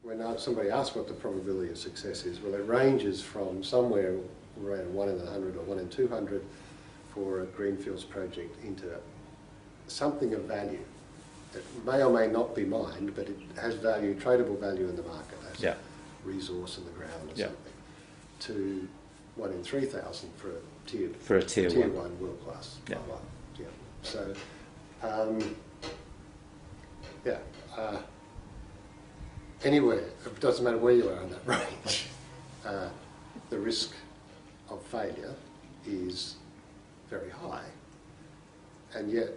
when somebody asks what the probability of success is, well, it ranges from somewhere around 1 in 100 or 1 in 200 for a greenfields project into something of value. It may or may not be mined, but it has value, tradable value in the market, as a resource in the ground or something, to 1 in 3,000 for a tier one world class. So, anywhere, it doesn't matter where you are in that range, the risk of failure is very high, and yet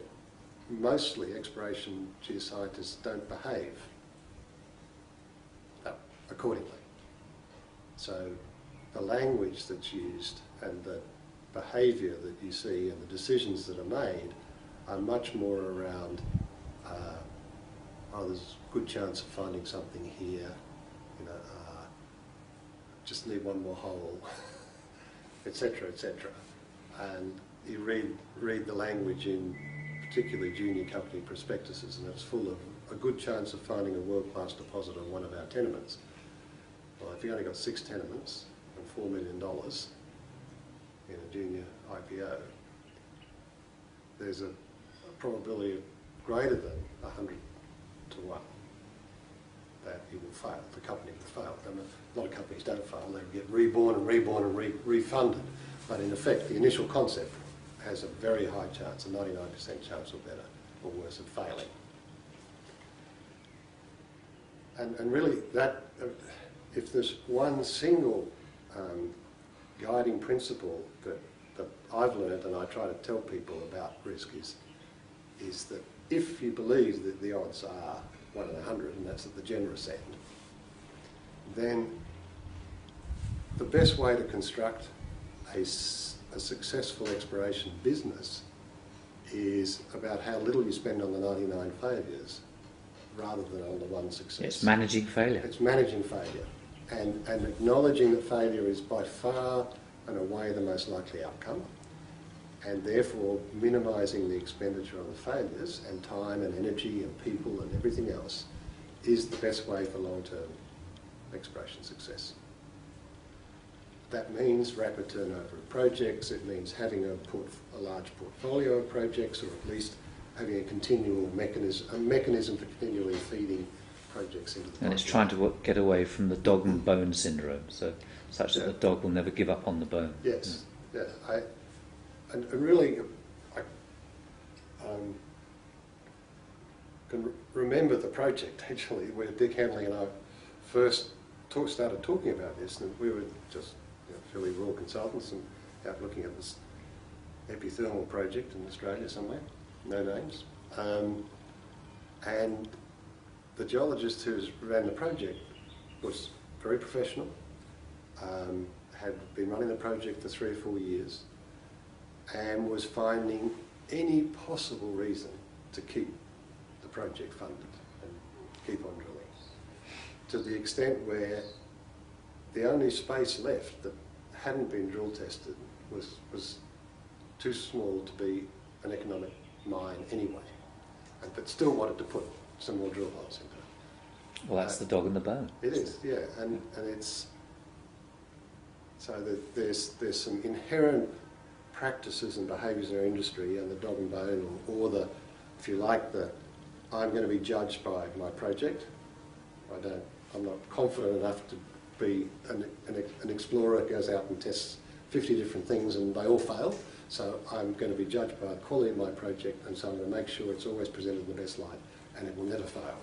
mostly exploration geoscientists don't behave accordingly. So the language that's used and the behaviour that you see and the decisions that are made are much more around, there's a good chance of finding something here, just need one more hole, etc., etc. And you read the language in particularly junior company prospectuses, and it's full of a good chance of finding a world-class deposit on one of our tenements. Well, if you've only got 6 tenements and $4 million in a junior IPO, there's a probability of greater than 100 to 1 that you will fail, the company will fail. And a lot of companies don't fail, they get reborn and refunded. But in effect, the initial concept has a very high chance, a 99% chance or better, or worse, of failing. And really, that if there's one single guiding principle that I've learned and I try to tell people about risk is that if you believe that the odds are 1 in 100, and that's at the generous end, then the best way to construct a successful exploration business is about how little you spend on the 99 failures rather than on the one success. It's managing failure. It's managing failure and acknowledging that failure is by far and away the most likely outcome, and therefore minimising the expenditure on the failures and time and energy and people and everything else is the best way for long-term exploration success. That means rapid turnover of projects, it means having a large portfolio of projects, or at least having a continual mechanism for continually feeding projects into the pipeline. And it's trying to get away from the dog and bone syndrome, such that the dog will never give up on the bone. Yes, and really, I can remember the project actually where Dick Hanley and I first started talking about this, and we were just fairly raw consultants and out looking at this epithermal project in Australia somewhere, no names. And the geologist who ran the project was very professional, had been running the project for 3 or 4 years, and was finding any possible reason to keep the project funded and keep on drilling, to the extent where the only space left that hadn't been drill tested was too small to be an economic mine anyway, but still wanted to put some more drill holes into it. Well, that's the dog and the bone. It is, yeah, and it's so that there's some inherent practices and behaviours in our industry, and the dog and bone, or the, if you like, I'm going to be judged by my project. I'm not confident enough to be an explorer who goes out and tests 50 different things and they all fail. So I'm going to be judged by the quality of my project, and so I'm going to make sure it's always presented in the best light and it will never fail.